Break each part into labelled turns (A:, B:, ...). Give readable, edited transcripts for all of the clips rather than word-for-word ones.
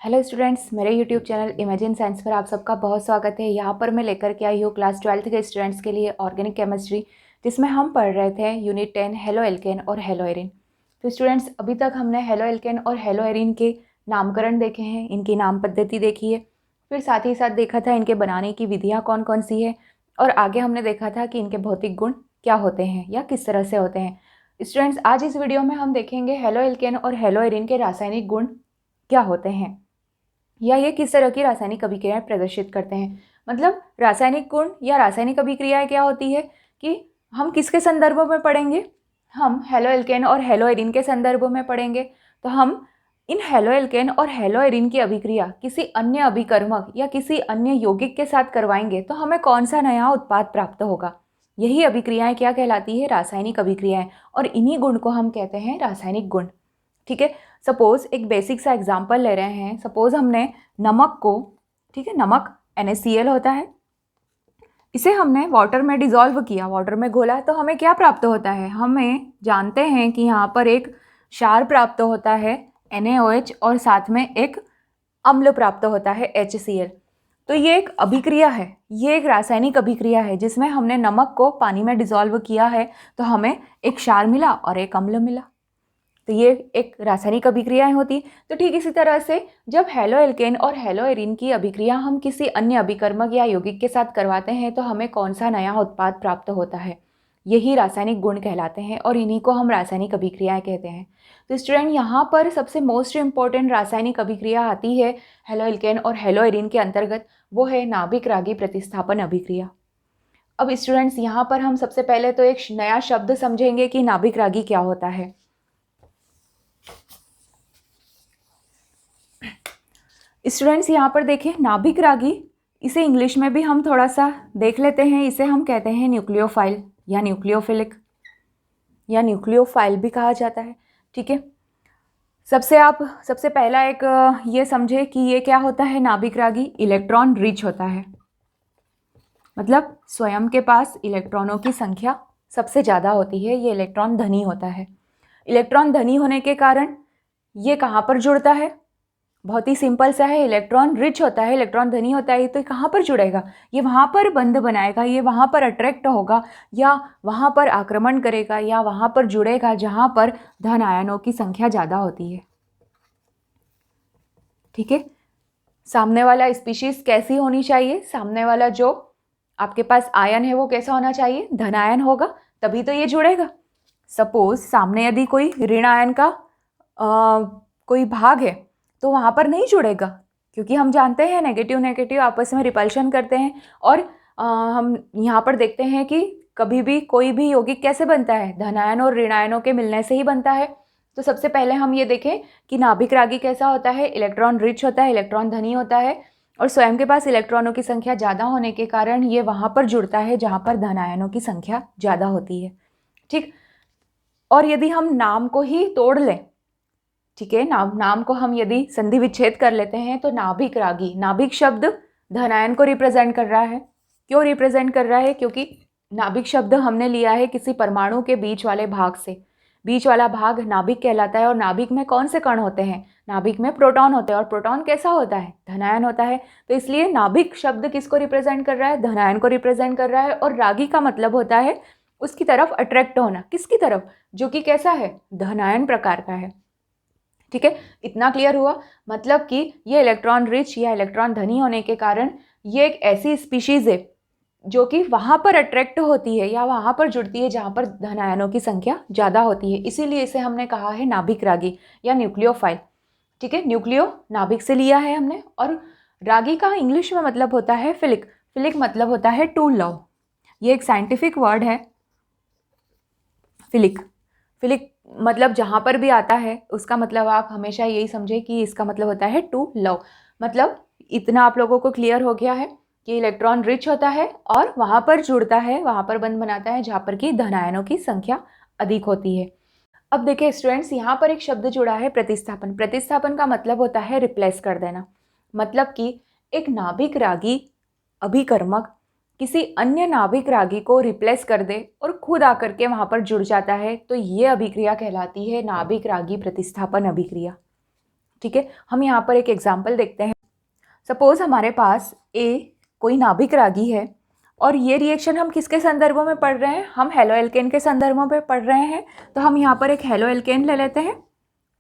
A: Hello students, मेरे YouTube channel imagine science पर आप सबका बहुत स्वागत है। यहाँ पर मैं लेकर के आई हूँ क्लास 12th के स्टूडेंट्स के लिए ऑर्गेनिक केमिस्ट्री, जिसमें हम पढ़ रहे थे यूनिट 10 हेलो एल्केन और हेलो एरिन। तो स्टूडेंट्स, अभी तक हमने हेलो एल्केन और हेलो एरिन के नामकरण देखे हैं, इनकी नाम पद्धति देखी है, फिर साथ ही साथ देखा था इनके बनाने की विधियाँ कौन कौन सी है, और आगे हमने देखा था कि इनके भौतिक गुण क्या होते हैं या किस तरह से होते हैं। स्टूडेंट्स, आज इस वीडियो में हम देखेंगे हेलो एल्केन और हेलो एरिन के रासायनिक गुण क्या होते हैं या ये किस तरह की रासायनिक अभिक्रियाएं प्रदर्शित करते हैं। मतलब रासायनिक गुण या रासायनिक अभिक्रियाएं क्या होती है कि हम किसके संदर्भ में पढ़ेंगे, हम हेलो एल्केन और हेलो एरिन के संदर्भ में पढ़ेंगे। तो हम इन हेलो एल्केन और हेलो एरिन की अभिक्रिया किसी अन्य अभिकर्मक या किसी अन्य यौगिक के साथ करवाएंगे तो हमें कौन सा नया उत्पाद प्राप्त होगा। यही अभिक्रियाएं क्या कहलाती है? रासायनिक अभिक्रियाएं। और इन्हीं गुण को हम कहते हैं रासायनिक गुण। ठीक है। सपोज एक बेसिक सा एग्जांपल ले रहे हैं। सपोज हमने नमक को, ठीक है, नमक NaCl होता है, इसे हमने वाटर में डिजोल्व किया, वाटर में घोला, तो हमें क्या प्राप्त होता है? हमें जानते हैं कि यहाँ पर एक क्षार प्राप्त होता है NaOH और साथ में एक अम्ल प्राप्त होता है HCl। तो ये एक अभिक्रिया है, ये एक रासायनिक अभिक्रिया है जिसमें हमने नमक को पानी में डिजोल्व किया है, तो हमें एक क्षार मिला और एक अम्ल मिला। तो ये एक रासायनिक अभिक्रियाएं होती। तो ठीक इसी तरह से जब हेलो एल्केन और हेलो एरिन की अभिक्रिया हम किसी अन्य अभिकर्मक या यौगिक के साथ करवाते हैं तो हमें कौन सा नया उत्पाद प्राप्त होता है, यही रासायनिक गुण कहलाते हैं और इन्हीं को हम रासायनिक अभिक्रियाएं कहते हैं। तो स्टूडेंट, यहाँ पर सबसे मोस्ट इंपॉर्टेंट रासायनिक अभिक्रिया आती है हेलो एल्केन और हेलो एरिन के अंतर्गत, वो है नाभिक रागी प्रतिस्थापन अभिक्रिया। अब स्टूडेंट्स, यहाँ पर हम सबसे पहले तो एक नया शब्द समझेंगे कि नाभिक रागी क्या होता है। स्टूडेंट्स, यहाँ पर देखिए नाभिक रागी, इसे इंग्लिश में भी हम थोड़ा सा देख लेते हैं। इसे हम कहते हैं न्यूक्लियोफाइल या न्यूक्लियोफिलिक या न्यूक्लियोफाइल भी कहा जाता है। ठीक है। सबसे पहला एक ये समझे कि ये क्या होता है। नाभिक रागी इलेक्ट्रॉन रिच होता है, मतलब स्वयं के पास इलेक्ट्रॉनों की संख्या सबसे ज़्यादा होती है, ये इलेक्ट्रॉन धनी होता है। इलेक्ट्रॉन धनी होने के कारण ये कहाँ पर जुड़ता है? बहुत ही सिंपल सा है, इलेक्ट्रॉन रिच होता है, इलेक्ट्रॉन धनी होता है, तो कहाँ पर जुड़ेगा? ये वहाँ पर बंध बनाएगा, ये वहाँ पर अट्रैक्ट होगा या वहाँ पर आक्रमण करेगा या वहाँ पर जुड़ेगा जहाँ पर धन आयनों की संख्या ज़्यादा होती है। ठीक है। सामने वाला स्पीशीज कैसी होनी चाहिए? सामने वाला जो आपके पास आयन है वो कैसा होना चाहिए? धन आयन होगा, तभी तो ये जुड़ेगा। सपोज सामने यदि कोई ऋण आयन का कोई भाग है तो वहाँ पर नहीं जुड़ेगा, क्योंकि हम जानते हैं नेगेटिव नेगेटिव आपस में रिपल्शन करते हैं। और हम यहाँ पर देखते हैं कि कभी भी कोई भी यौगिक कैसे बनता है? धनायन और ऋणायनों के मिलने से ही बनता है। तो सबसे पहले हम ये देखें कि नाभिक रागी कैसा होता है। इलेक्ट्रॉन रिच होता है, इलेक्ट्रॉन धनी होता है और स्वयं के पास इलेक्ट्रॉनों की संख्या ज़्यादा होने के कारण ये वहाँ पर जुड़ता है जहाँ पर धनायनों की संख्या ज़्यादा होती है। ठीक। और यदि हम नाम को ही तोड़ लें, ठीक है, नाम को हम यदि संधि विच्छेद कर लेते हैं तो नाभिक रागी, नाभिक शब्द धनायन को रिप्रेजेंट कर रहा है। क्यों रिप्रेजेंट कर रहा है? क्योंकि नाभिक शब्द हमने लिया है किसी परमाणु के बीच वाले भाग से। बीच वाला भाग नाभिक कहलाता है। और नाभिक में कौन से कण होते हैं? नाभिक में प्रोटॉन होते हैं। और प्रोटॉन कैसा होता है? धनायन होता है। तो इसलिए नाभिक शब्द किसको रिप्रेजेंट कर रहा है? धनायन को रिप्रेजेंट कर रहा है। और रागी का मतलब होता है उसकी तरफ अट्रैक्ट होना। किसकी तरफ? जो कि कैसा है? धनायन प्रकार का है। ठीक है, इतना क्लियर हुआ। मतलब कि ये इलेक्ट्रॉन रिच या इलेक्ट्रॉन धनी होने के कारण ये एक ऐसी स्पीशीज है जो कि वहाँ पर अट्रैक्ट होती है या वहाँ पर जुड़ती है जहाँ पर धन आयनों की संख्या ज़्यादा होती है। इसीलिए इसे हमने कहा है नाभिक रागी या न्यूक्लियोफाइल। ठीक है, न्यूक्लियो नाभिक से लिया है हमने, और रागी का इंग्लिश में मतलब होता है फिलिक। फिलिक मतलब होता है टू लव। ये एक साइंटिफिक वर्ड है फिलिक। फिलिक मतलब जहाँ पर भी आता है उसका मतलब आप हमेशा यही समझे कि इसका मतलब होता है टू लव। मतलब इतना आप लोगों को क्लियर हो गया है कि इलेक्ट्रॉन रिच होता है और वहाँ पर जुड़ता है, वहाँ पर बंध बनाता है जहाँ पर कि धन आयनों की संख्या अधिक होती है। अब देखिए स्टूडेंट्स, यहाँ पर एक शब्द जुड़ा है प्रतिस्थापन। प्रतिस्थापन का मतलब होता है रिप्लेस कर देना। मतलब कि एक नाभिक रागी अभिकर्मक किसी अन्य नाभिक रागी को रिप्लेस कर दे और खुद आकर के वहाँ पर जुड़ जाता है, तो ये अभिक्रिया कहलाती है नाभिक रागी प्रतिस्थापन अभिक्रिया। ठीक है, हम यहाँ पर एक एग्जाम्पल देखते हैं। सपोज हमारे पास ए कोई नाभिक रागी है और ये रिएक्शन हम किसके संदर्भ में पढ़ रहे हैं, हम हेलो एल्केन के संदर्भ में पढ़ रहे हैं। तो हम यहाँ पर एक हेलो एल्केन ले लेते हैं।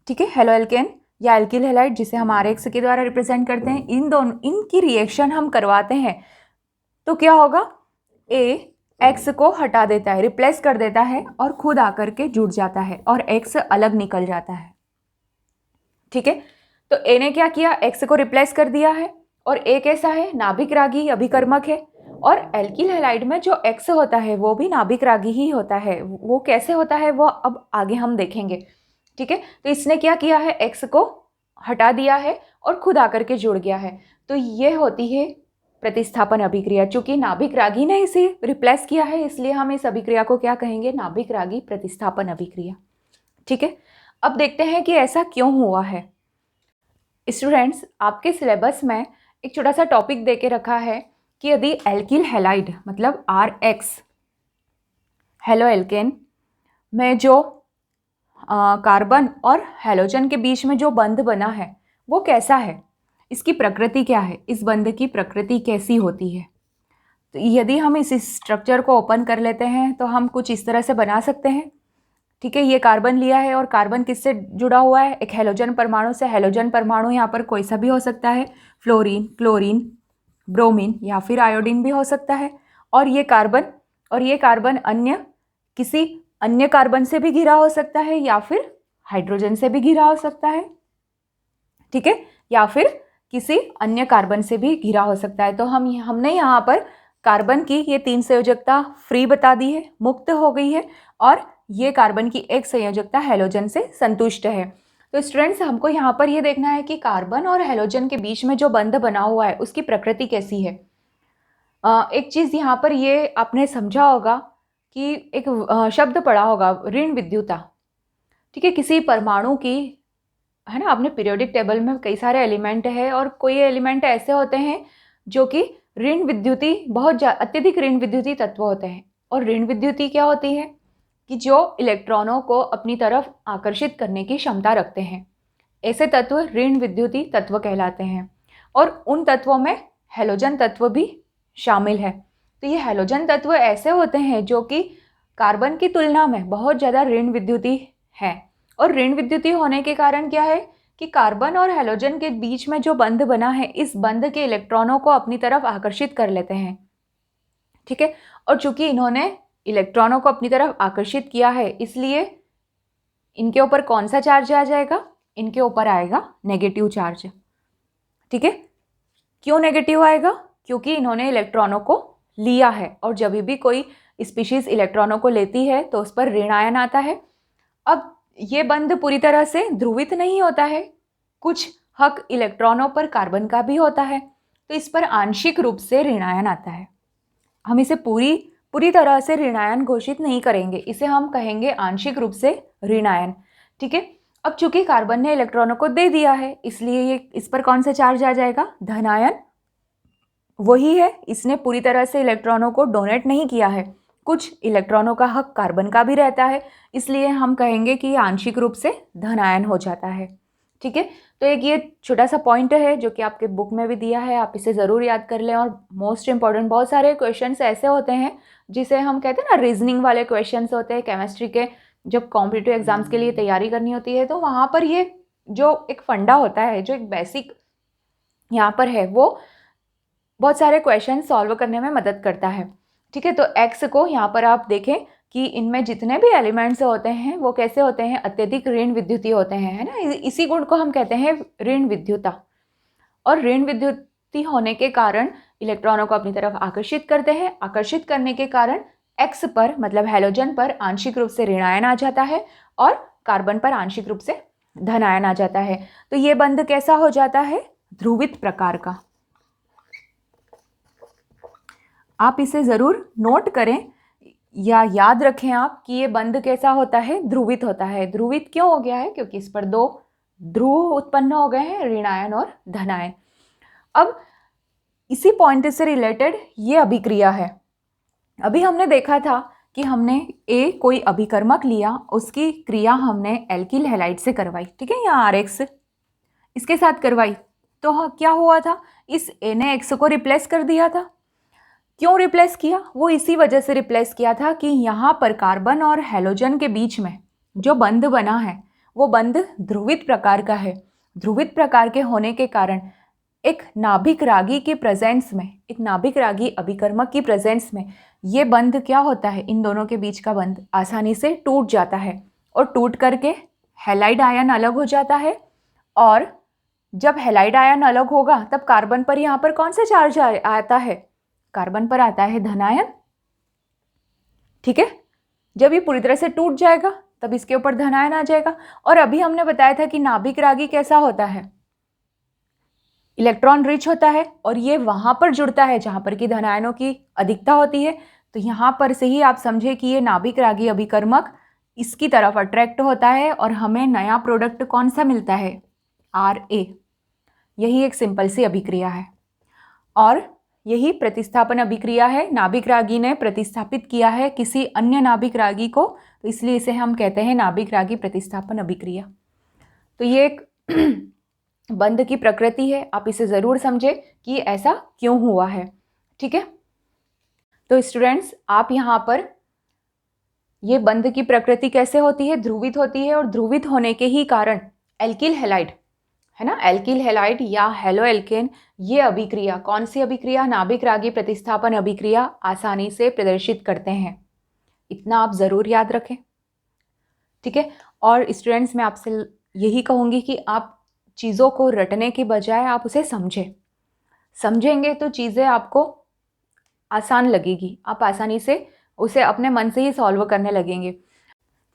A: ठीक है, हेलो एल्केन या एल्किल हैलाइड जिसे हम RX के द्वारा रिप्रेजेंट करते हैं, इन दोनों इनकी रिएक्शन हम करवाते हैं तो क्या होगा, ए X को हटा देता है, रिप्लेस कर देता है और खुद आकर के जुड़ जाता है और X अलग निकल जाता है। ठीक है, तो ए ने क्या किया, X को रिप्लेस कर दिया है और ए कैसा है, नाभिक रागी अभिकर्मक है। और एल्किल हैलाइड में जो X होता है वो भी नाभिक रागी ही होता है। वो कैसे होता है वो अब आगे हम देखेंगे। ठीक है, तो इसने क्या किया है, X को हटा दिया है और खुद आकर के जुड़ गया है। तो ये होती है प्रतिस्थापन अभिक्रिया। चूंकि नाभिक रागी ने इसे रिप्लेस किया है इसलिए हम इस अभिक्रिया को क्या कहेंगे, नाभिक रागी प्रतिस्थापन अभिक्रिया। ठीक है, अब देखते हैं कि ऐसा क्यों हुआ है। स्टूडेंट्स, आपके सिलेबस में एक छोटा सा टॉपिक दे के रखा है कि यदि एल्किल हैलाइड मतलब RX हेलो एल्केन में जो कार्बन और हैलोजन के बीच में जो बंध बना है वो कैसा है, इसकी प्रकृति क्या है, इस बंध की प्रकृति कैसी होती है। तो यदि हम इस स्ट्रक्चर को ओपन कर लेते हैं तो हम कुछ इस तरह से बना सकते हैं। ठीक है, ये कार्बन लिया है और कार्बन किससे जुड़ा हुआ है, एक हैलोजन परमाणु से। हैलोजन परमाणु यहाँ पर कोई सा भी हो सकता है, फ्लोरीन, क्लोरीन, ब्रोमीन या फिर आयोडीन भी हो सकता है। और ये कार्बन अन्य किसी अन्य कार्बन से भी घिरा हो सकता है या फिर हाइड्रोजन से भी घिरा हो सकता है। ठीक है, या फिर किसी अन्य कार्बन से भी घिरा हो सकता है। तो हमने यहाँ पर कार्बन की ये 3 संयोजकता फ्री बता दी है, मुक्त हो गई है, और ये कार्बन की एक संयोजकता हैलोजन से संतुष्ट है। तो स्टूडेंट्स, हमको यहाँ पर ये देखना है कि कार्बन और हैलोजन के बीच में जो बंध बना हुआ है उसकी प्रकृति कैसी है। एक चीज़ यहाँ पर ये आपने समझा होगा कि एक शब्द पढ़ा होगा, ऋण विद्युता। ठीक है, किसी परमाणु की, है ना, अपने पीरियोडिक टेबल में कई सारे एलिमेंट है और कोई एलिमेंट ऐसे होते हैं जो कि ऋण विद्युती अत्यधिक ऋण विद्युती तत्व होते हैं। और ऋण विद्युती क्या होती है कि जो इलेक्ट्रॉनों को अपनी तरफ आकर्षित करने की क्षमता रखते हैं, ऐसे तत्व ऋण विद्युती तत्व कहलाते हैं। और उन तत्वों में हैलोजन तत्व भी शामिल है। तो ये हैलोजन तत्व ऐसे होते हैं जो कि कार्बन की तुलना में बहुत ज़्यादा ऋण विद्युती है। और ऋण विद्युती होने के कारण क्या है कि कार्बन और हैलोजन के बीच में जो बंध बना है, इस बंध के इलेक्ट्रॉनों को अपनी तरफ आकर्षित कर लेते हैं। ठीक है, और चूंकि इन्होंने इलेक्ट्रॉनों को अपनी तरफ आकर्षित किया है इसलिए इनके ऊपर कौन सा चार्ज आ जाएगा, इनके ऊपर आएगा नेगेटिव चार्ज। ठीक है, क्यों नेगेटिव आएगा, क्योंकि इन्होंने इलेक्ट्रॉनों को लिया है और जब भी कोई स्पीशीज इलेक्ट्रॉनों को लेती है तो उस पर ऋण आयन आता है। अब ये बंध पूरी तरह से ध्रुवित नहीं होता है, कुछ हक इलेक्ट्रॉनों पर कार्बन का भी होता है, तो इस पर आंशिक रूप से ऋण आयन आता है। हम इसे पूरी तरह से ऋण आयन घोषित नहीं करेंगे, इसे हम कहेंगे आंशिक रूप से ऋण आयन। ठीक है, अब चूंकि कार्बन ने इलेक्ट्रॉनों को दे दिया है इसलिए ये इस पर कौन सा चार्ज आ जाएगा, धन आयन। वही है, इसने पूरी तरह से इलेक्ट्रॉनों को डोनेट नहीं किया है, कुछ इलेक्ट्रॉनों का हक कार्बन का भी रहता है, इसलिए हम कहेंगे कि आंशिक रूप से धन आयन हो जाता है। ठीक है, तो एक ये छोटा सा पॉइंट है जो कि आपके बुक में भी दिया है, आप इसे ज़रूर याद कर लें। और मोस्ट इंपॉर्टेंट, बहुत सारे क्वेश्चंस ऐसे होते हैं जिसे हम कहते हैं ना, रीजनिंग वाले क्वेश्चंस होते हैं केमिस्ट्री के। जब कॉम्पिटिटिव एग्जाम्स के लिए तैयारी करनी होती है तो वहाँ पर ये जो एक फंडा होता है, जो एक बेसिक यहाँ पर है, वो बहुत सारे क्वेश्चन सॉल्व करने में मदद करता है। ठीक है, तो एक्स को यहाँ पर आप देखें कि इनमें जितने भी एलिमेंट्स होते हैं वो कैसे होते हैं, अत्यधिक ऋण विद्युती होते हैं, है ना। इसी गुण को हम कहते हैं ऋण विद्युता। और ऋण विद्युती होने के कारण इलेक्ट्रॉनों को अपनी तरफ आकर्षित करते हैं। आकर्षित करने के कारण एक्स पर मतलब हैलोजन पर आंशिक रूप से ऋण आयन आ जाता है और कार्बन पर आंशिक रूप से धन आयन आ जाता है। तो ये बंध कैसा हो जाता है, ध्रुवित प्रकार का। आप इसे ज़रूर नोट करें या याद रखें आप कि ये बंध कैसा होता है, ध्रुवित होता है। ध्रुवित क्यों हो गया है, क्योंकि इस पर 2 ध्रुव उत्पन्न हो गए हैं, ऋण आयन और धन आयन। अब इसी पॉइंट से रिलेटेड ये अभिक्रिया है। अभी हमने देखा था कि हमने ए कोई अभिकर्मक लिया, उसकी क्रिया हमने एल्किल हैलाइड से करवाई। ठीक है, यहाँ RX इसके साथ करवाई तो क्या हुआ था, इस A ने X को रिप्लेस कर दिया था। क्यों रिप्लेस किया? वो इसी वजह से रिप्लेस किया था कि यहाँ पर कार्बन और हैलोजन के बीच में जो बंध बना है वो बंध ध्रुवित प्रकार का है। ध्रुवित प्रकार के होने के कारण एक नाभिक रागी की प्रेजेंस में, एक नाभिक रागी अभिकर्मक की प्रेजेंस में ये बंध क्या होता है, इन दोनों के बीच का बंध आसानी से टूट जाता है और टूट करके हैलाइड आयन अलग हो जाता है। और जब हैलाइड आयन अलग होगा तब कार्बन पर यहाँ पर कौन सा चार्ज आता है? कार्बन पर आता है धन आयन। ठीक है, जब ये पूरी तरह से टूट जाएगा तब इसके ऊपर धन आयन आ जाएगा। और अभी हमने बताया था कि नाभिक रागी कैसा होता है, इलेक्ट्रॉन रिच होता है और ये वहां पर जुड़ता है जहां पर कि धन आयनों की अधिकता होती है। तो यहां पर से ही आप समझे कि ये नाभिक रागी अभिकर्मक इसकी तरफ अट्रैक्ट होता है और हमें नया प्रोडक्ट कौन सा मिलता है, Ra। यही एक सिंपल सी अभिक्रिया है और यही प्रतिस्थापन अभिक्रिया है। नाभिक रागी ने प्रतिस्थापित किया है किसी अन्य नाभिक रागी को, तो इसलिए इसे हम कहते हैं नाभिक रागी प्रतिस्थापन अभिक्रिया। तो ये एक बंध की प्रकृति है, आप इसे ज़रूर समझे कि ऐसा क्यों हुआ है। ठीक है, तो स्टूडेंट्स आप यहाँ पर ये बंध की प्रकृति कैसे होती है, ध्रुवित होती है और ध्रुवित होने के ही कारण एल्किल हैलाइड है ना, एल्किल हैलाइड या हेलो एल्केन, ये अभिक्रिया कौन सी अभिक्रिया, नाभिक रागी प्रतिस्थापन अभिक्रिया आसानी से प्रदर्शित करते हैं। इतना आप ज़रूर याद रखें। ठीक है, और स्टूडेंट्स मैं आपसे यही कहूँगी कि आप चीज़ों को रटने के बजाय आप उसे समझेंगे तो चीज़ें आपको आसान लगेगी, आप आसानी से उसे अपने मन से ही सॉल्व करने लगेंगे।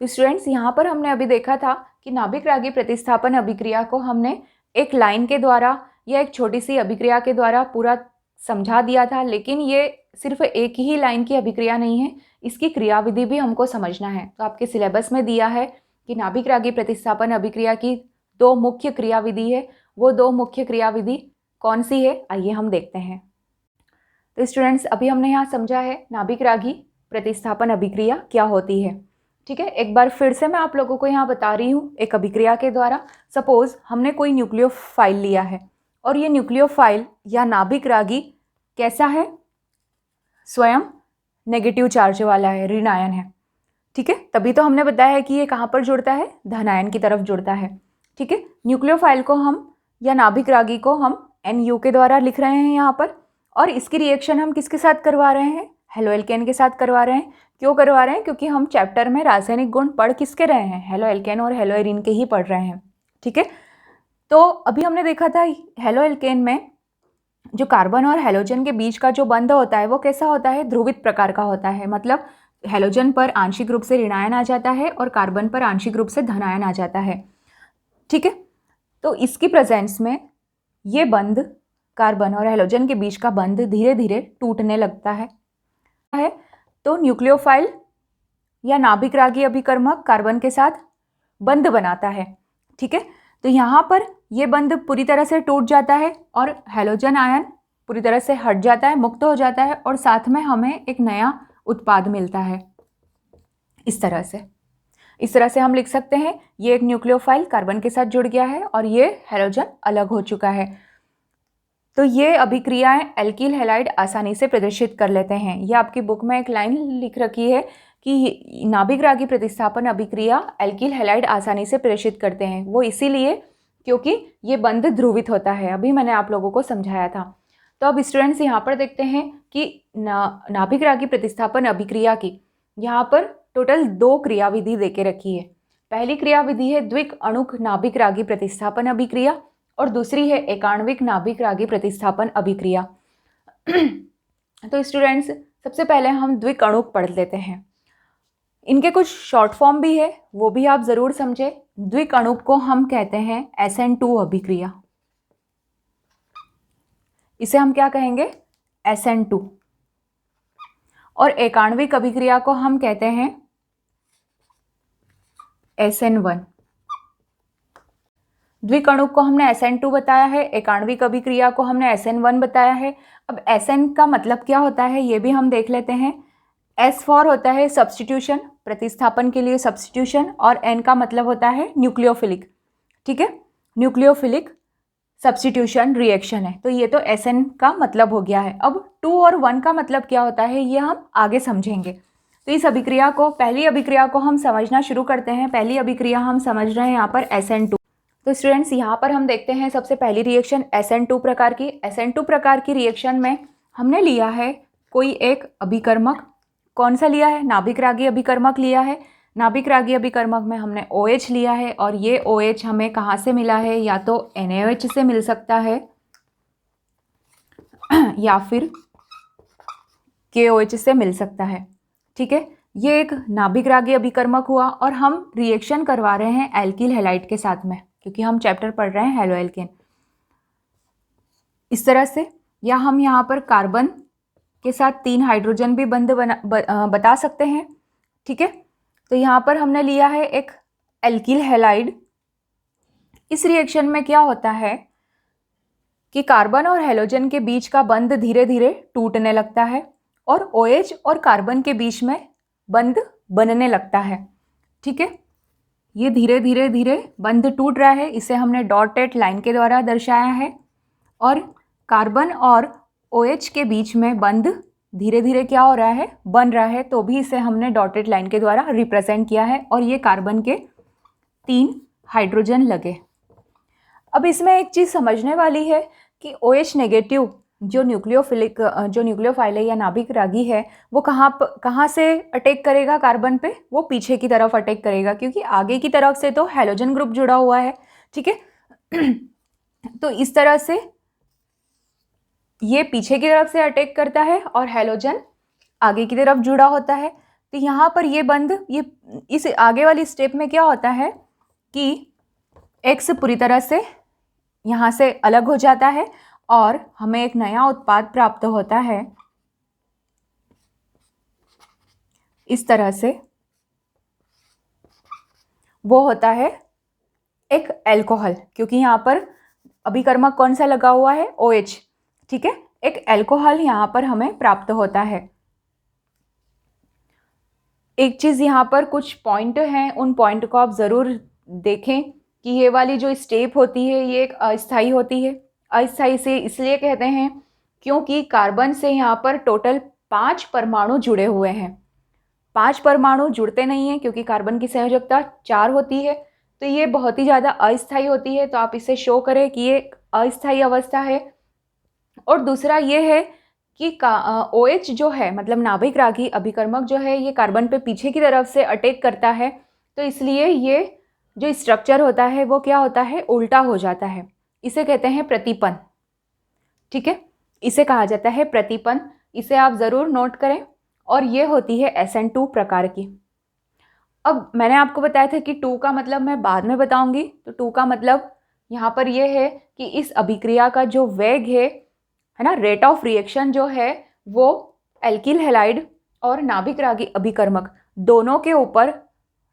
A: तो स्टूडेंट्स यहाँ पर हमने अभी देखा था कि नाभिक रागी प्रतिस्थापन अभिक्रिया को हमने एक लाइन के द्वारा या एक छोटी सी अभिक्रिया के द्वारा पूरा समझा दिया था, लेकिन ये सिर्फ एक ही लाइन की अभिक्रिया नहीं है, इसकी क्रियाविधि भी हमको समझना है। तो आपके सिलेबस में दिया है कि नाभिक रागी प्रतिस्थापन अभिक्रिया की 2 मुख्य क्रियाविधि है, वो 2 मुख्य क्रियाविधि कौन सी है, आइए हम देखते हैं। तो स्टूडेंट्स अभी हमने यहाँ समझा है नाभिक रागी प्रतिस्थापन अभिक्रिया क्या होती है। ठीक है, एक बार फिर से मैं आप लोगों को यहाँ बता रही हूँ एक अभिक्रिया के द्वारा। सपोज हमने कोई न्यूक्लियोफाइल लिया है और ये न्यूक्लियोफाइल या नाभिक रागी कैसा है, स्वयं नेगेटिव चार्ज वाला है, ऋण आयन है। ठीक है, तभी तो हमने बताया है कि ये कहाँ पर जुड़ता है, धन आयन की तरफ जुड़ता है। ठीक है, न्यूक्लियोफाइल को हम या नाभिक रागी को हम NU के द्वारा लिख रहे हैं यहाँ पर, और इसकी रिएक्शन हम किसके साथ करवा रहे हैं, हेलो एल्केन के साथ करवा रहे हैं। क्यों करवा रहे हैं, क्योंकि हम चैप्टर में रासायनिक गुण पढ़ किसके रहे हैं, हेलो एल्केन और हेलो एरीन के ही पढ़ रहे हैं। ठीक है, तो अभी हमने देखा था हेलो एल्केन में जो कार्बन और हैलोजन के बीच का जो बंध होता है वो कैसा होता है, ध्रुवित प्रकार का होता है। मतलब हैलोजन पर आंशिक रूप से ऋण आयन आ जाता है और कार्बन पर आंशिक रूप से धन आयन आ जाता है। ठीक है, तो इसकी प्रेजेंस में ये बंध कार्बन और हैलोजन के बीच का बंध धीरे धीरे टूटने लगता है। तो न्यूक्लियोफाइल या नाभिक रागी अभिकर्मक कार्बन के साथ बंध बनाता है। ठीक है, तो यहाँ पर ये बंध पूरी तरह से टूट जाता है और हैलोजन आयन पूरी तरह से हट जाता है, मुक्त हो जाता है, और साथ में हमें एक नया उत्पाद मिलता है। इस तरह से हम लिख सकते हैं ये एक न्यूक्लियोफाइल कार्बन के साथ जुड़ गया है और ये हैलोजन अलग हो चुका है। तो ये अभिक्रियाएं एल्किल हैलाइड आसानी से प्रदर्शित कर लेते हैं। ये आपकी बुक में एक लाइन लिख रखी है कि नाभिक रागी प्रतिस्थापन अभिक्रिया एल्किल हैलाइड आसानी से प्रदर्शित करते हैं। वो इसीलिए क्योंकि ये बंध ध्रुवित होता है, अभी मैंने आप लोगों को समझाया था। तो अब स्टूडेंट्स यहाँ पर देखते हैं कि नाभिक रागी प्रतिस्थापन अभिक्रिया की यहाँ पर टोटल 2 क्रियाविधि दे के रखी है। पहली क्रियाविधि है द्विक अणुक नाभिक रागी प्रतिस्थापन अभिक्रिया और दूसरी है एकाण्विक नाभिक रागी प्रतिस्थापन अभिक्रिया। तो स्टूडेंट्स सबसे पहले हम द्विक अणुक पढ़ लेते हैं। इनके कुछ शॉर्ट फॉर्म भी है, वो भी आप ज़रूर समझे। द्विक अणुक को हम कहते हैं SN2 अभिक्रिया, इसे हम क्या कहेंगे, SN2। और एकाण्विक अभिक्रिया को हम कहते हैं SN1। द्विक अणुक को हमने SN2 बताया है, एकाण्विक अभिक्रिया को हमने SN1 बताया है। अब SN का मतलब क्या होता है ये भी हम देख लेते हैं। S फॉर होता है सब्स्टिट्यूशन, प्रतिस्थापन के लिए सब्स्टिट्यूशन, और N का मतलब होता है न्यूक्लियोफिलिक। ठीक है, न्यूक्लियोफिलिक सब्स्टिट्यूशन रिएक्शन है। तो ये तो SN का मतलब हो गया है। अब 2 और 1 का मतलब क्या होता है ये हम आगे समझेंगे। तो इस अभिक्रिया को, पहली अभिक्रिया को हम समझना शुरू करते हैं। पहली अभिक्रिया हम समझ रहे हैं यहाँ पर SN2। तो स्टूडेंट्स यहाँ पर हम देखते हैं सबसे पहली रिएक्शन SN2 प्रकार की। SN2 प्रकार की रिएक्शन में हमने लिया है कोई एक अभिकर्मक। कौन सा लिया है? नाभिक रागी अभिकर्मक लिया है। नाभिक रागी अभिकर्मक में हमने OH लिया है और ये OH हमें कहाँ से मिला है? या तो NaOH से मिल सकता है या फिर KOH से मिल सकता है। ठीक है, ये एक नाभिक रागी अभिकर्मक हुआ और हम रिएक्शन करवा रहे हैं एल्किल हैलाइड के साथ में, क्योंकि हम चैप्टर पढ़ रहे हैं हेलोएल्केन। इस तरह से, या हम यहाँ पर कार्बन के साथ 3 हाइड्रोजन भी बंध बता सकते हैं। ठीक है, तो यहाँ पर हमने लिया है एक एल्किल हैलाइड। इस रिएक्शन में क्या होता है कि कार्बन और हेलोजन के बीच का बंध धीरे धीरे टूटने लगता है और OH और कार्बन के बीच में बंध बनने लगता है। ठीक है, ये धीरे धीरे धीरे बंध टूट रहा है, इसे हमने डॉटेड लाइन के द्वारा दर्शाया है। और कार्बन और OH के बीच में बंध धीरे धीरे क्या हो रहा है? बन रहा है, तो भी इसे हमने डॉटेड लाइन के द्वारा रिप्रेजेंट किया है। और ये कार्बन के 3 हाइड्रोजन लगे। अब इसमें एक चीज़ समझने वाली है कि OH नेगेटिव जो न्यूक्लियोफाइल है या नाभिक रागी है, वो कहाँ से अटैक करेगा कार्बन पे? वो पीछे की तरफ अटैक करेगा, क्योंकि आगे की तरफ से तो हैलोजन ग्रुप जुड़ा हुआ है। ठीक है, तो इस तरह से ये पीछे की तरफ से अटैक करता है और हैलोजन आगे की तरफ जुड़ा होता है। तो यहाँ पर ये बंध, ये इस आगे वाली स्टेप में क्या होता है कि X पूरी तरह से यहाँ से अलग हो जाता है और हमें एक नया उत्पाद प्राप्त होता है। इस तरह से वो होता है एक एल्कोहल, क्योंकि यहाँ पर अभिकर्मक कौन सा लगा हुआ है? OH। ठीक है, एक एल्कोहल यहाँ पर हमें प्राप्त होता है। एक चीज़ यहाँ पर कुछ पॉइंट हैं, उन पॉइंट को आप ज़रूर देखें कि ये वाली जो स्टेप होती है ये एक अस्थायी होती है। अस्थायी से इसलिए कहते हैं क्योंकि कार्बन से यहाँ पर टोटल 5 परमाणु जुड़े हुए हैं। 5 परमाणु जुड़ते नहीं हैं क्योंकि कार्बन की संयोजकता 4 होती है, तो ये बहुत ही ज़्यादा अस्थायी होती है। तो आप इसे शो करें कि ये अस्थायी अवस्था है। और दूसरा ये है कि OH जो है, मतलब नाभिक रागी अभिकर्मक जो है, ये कार्बन पे पीछे की तरफ से अटैक करता है, तो इसलिए ये जो स्ट्रक्चर होता है वो क्या होता है? उल्टा हो जाता है। इसे कहते हैं प्रतिपन। ठीक है, इसे कहा जाता है प्रतिपन। इसे आप ज़रूर नोट करें। और ये होती है SN2 प्रकार की। अब मैंने आपको बताया था कि 2 का मतलब मैं बाद में बताऊंगी। तो 2 का मतलब यहाँ पर ये है कि इस अभिक्रिया का जो वेग है ना, रेट ऑफ रिएक्शन जो है, वो एल्किल हैलाइड और नाभिक रागी अभिकर्मक दोनों के ऊपर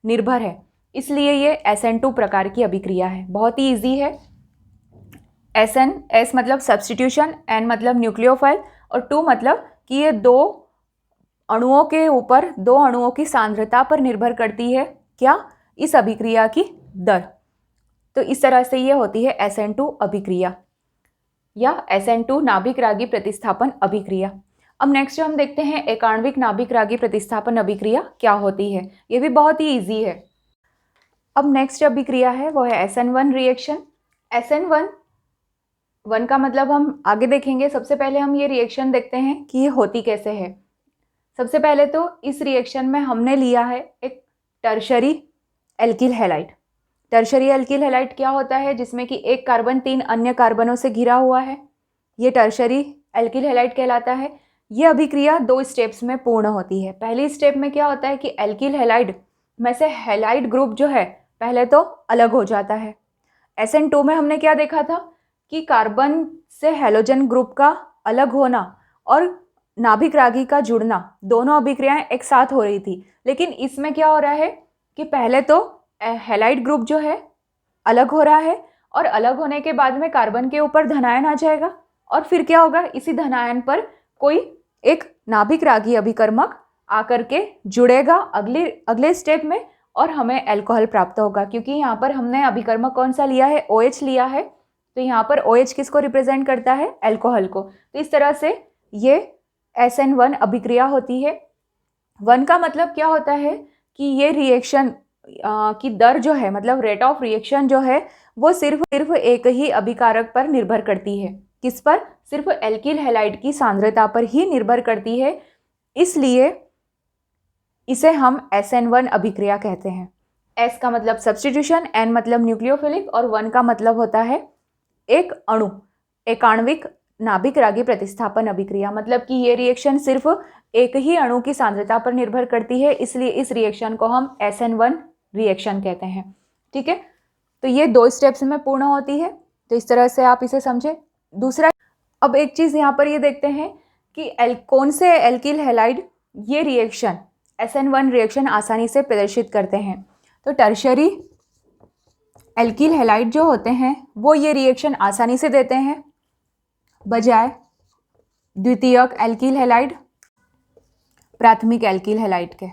A: निर्भर है। इसलिए ये SN2 प्रकार की अभिक्रिया है। बहुत ही ईजी है। S मतलब सब्स्टिट्यूशन, N मतलब न्यूक्लियोफाइल और 2 मतलब कि ये 2 अणुओं के ऊपर, 2 अणुओं की सांद्रता पर निर्भर करती है क्या? इस अभिक्रिया की दर। तो इस तरह से ये होती है SN2 अभिक्रिया या SN2 नाभिक रागी प्रतिस्थापन अभिक्रिया। अब नेक्स्ट हम देखते हैं एकाण्विक नाभिक रागी प्रतिस्थापन अभिक्रिया क्या होती है। ये भी बहुत ही इजी है। अब नेक्स्ट अभिक्रिया है वो है SN1 रिएक्शन। SN1 का मतलब हम आगे देखेंगे। सबसे पहले हम ये रिएक्शन देखते हैं कि ये होती कैसे है। सबसे पहले तो इस रिएक्शन में हमने लिया है एक tertiary alkyl halide. Tertiary alkyl halide क्या होता है? जिसमें कि एक कार्बन 3 अन्य कार्बनों से घिरा हुआ है, ये टर्शरी एल्किल हैलाइड कहलाता है। ये अभिक्रिया 2 स्टेप्स में पूर्ण होती है। पहली स्टेप में क्या होता है कि एल्किल हैलाइड में से हैलाइड ग्रुप जो है पहले तो अलग हो जाता है। SN2 में हमने क्या देखा था कि कार्बन से हैलोजन ग्रुप का अलग होना और नाभिक रागी का जुड़ना, दोनों अभिक्रियाएं एक साथ हो रही थी। लेकिन इसमें क्या हो रहा है कि पहले तो हैलाइड ग्रुप जो है अलग हो रहा है और अलग होने के बाद में कार्बन के ऊपर धनायन आ जाएगा और फिर क्या होगा? इसी धनायन पर कोई एक नाभिक रागी अभिकर्मक आकर के जुड़ेगा अगले स्टेप में और हमें अल्कोहल प्राप्त होगा। क्योंकि यहाँ पर हमने अभिकर्मक कौन सा लिया है? OH लिया है। तो यहाँ पर OH किसको रिप्रेजेंट करता है? अल्कोहल को। तो इस तरह से ये SN1 अभिक्रिया होती है। 1 का मतलब क्या होता है कि ये रिएक्शन की दर जो है, मतलब रेट ऑफ रिएक्शन जो है, वो सिर्फ एक ही अभिकारक पर निर्भर करती है। किस पर? सिर्फ एल्किल हैलाइड की सांद्रता पर ही निर्भर करती है, इसलिए इसे हम SN1 अभिक्रिया कहते हैं। S का मतलब सब्स्टिट्यूशन, N मतलब न्यूक्लियोफिलिक और 1 का मतलब होता है एक अणु, एक आणविक नाभिक रागी प्रतिस्थापन अभिक्रिया। मतलब कि ये रिएक्शन सिर्फ एक ही अणु की सांद्रता पर निर्भर करती है, इसलिए इस रिएक्शन को हम SN1 रिएक्शन कहते हैं। ठीक है, तो ये 2 स्टेप्स में पूर्ण होती है, तो इस तरह से आप इसे समझे। दूसरा, अब एक चीज़ यहाँ पर ये देखते हैं कि कौन से एल्किल हैलाइड ये रिएक्शन SN1 रिएक्शन आसानी से प्रदर्शित करते हैं। तो टर्शियरी एल्किल हैलाइड जो होते हैं वो ये रिएक्शन आसानी से देते हैं, बजाय द्वितीयक एल्किल हैलाइड प्राथमिक एल्किल हैलाइड के।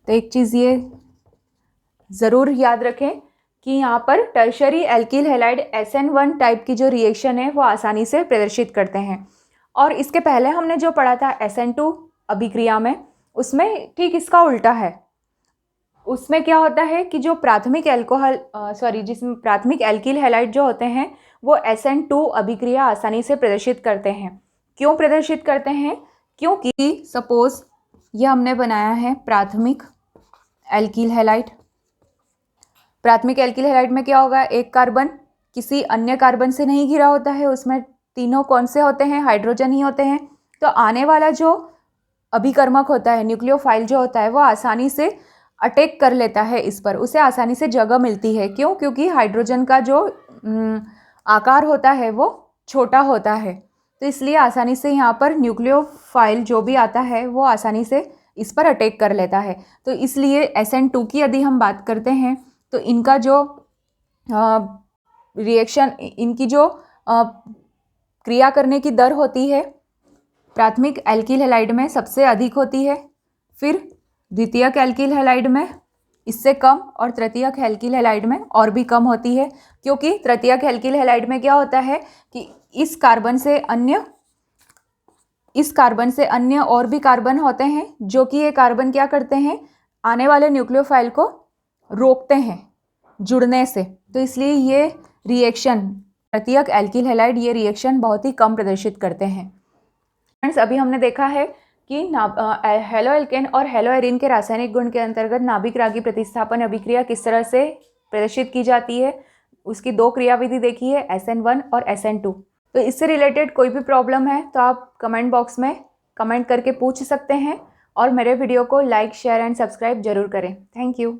A: तो एक चीज़ ये ज़रूर याद रखें कि यहाँ पर tertiary alkyl halide SN1 type की जो रिएक्शन है वो आसानी से प्रदर्शित करते हैं। और इसके पहले हमने जो पढ़ा था SN2 अभिक्रिया में, उसमें ठीक इसका उल्टा है। उसमें क्या होता है कि जो प्राथमिक जिसमें प्राथमिक एल्किल हैलाइड जो होते हैं वो SN2 अभिक्रिया आसानी से प्रदर्शित करते हैं। क्यों प्रदर्शित करते हैं? क्योंकि सपोज ये हमने बनाया है प्राथमिक एल्किल हैलाइड। प्राथमिक एल्किल हैलाइड में क्या होगा? एक कार्बन किसी अन्य कार्बन से नहीं घिरा होता है, उसमें तीनों कौन से होते हैं? हाइड्रोजन ही होते हैं। तो आने वाला जो अभिकर्मक होता है, न्यूक्लियोफाइल जो होता है, वो आसानी से अटैक कर लेता है इस पर, उसे आसानी से जगह मिलती है। क्यों? क्योंकि हाइड्रोजन का जो आकार होता है वो छोटा होता है, तो इसलिए आसानी से यहाँ पर न्यूक्लियोफाइल जो भी आता है वो आसानी से इस पर अटैक कर लेता है। तो इसलिए SN2 की यदि हम बात करते हैं तो इनका जो रिएक्शन, इनकी जो क्रिया करने की दर होती है प्राथमिक एल्किल हैलाइड में सबसे अधिक होती है, फिर द्वितीयक एल्किल हैलाइड में इससे कम, और तृतीयक एल्किल हैलाइड में और भी कम होती है। क्योंकि तृतीयक एल्किल हैलाइड में क्या होता है कि इस कार्बन से अन्य और भी कार्बन होते हैं, जो कि ये कार्बन क्या करते हैं? आने वाले न्यूक्लियोफाइल को रोकते हैं जुड़ने से। तो इसलिए ये रिएक्शन तृतीयक एल्किल हैलाइड ये रिएक्शन बहुत ही कम प्रदर्शित करते हैं। फ्रेंड्स, अभी हमने देखा है कि हेलो एल्केन और हेलो एरिन के रासायनिक गुण के अंतर्गत नाभिक रागी प्रतिस्थापन अभिक्रिया किस तरह से प्रदर्शित की जाती है। उसकी 2 क्रियाविधि देखी है, SN1 और SN2। तो इससे रिलेटेड कोई भी प्रॉब्लम है तो आप कमेंट बॉक्स में कमेंट करके पूछ सकते हैं, और मेरे वीडियो को लाइक, शेयर एंड सब्सक्राइब जरूर करें। Thank you.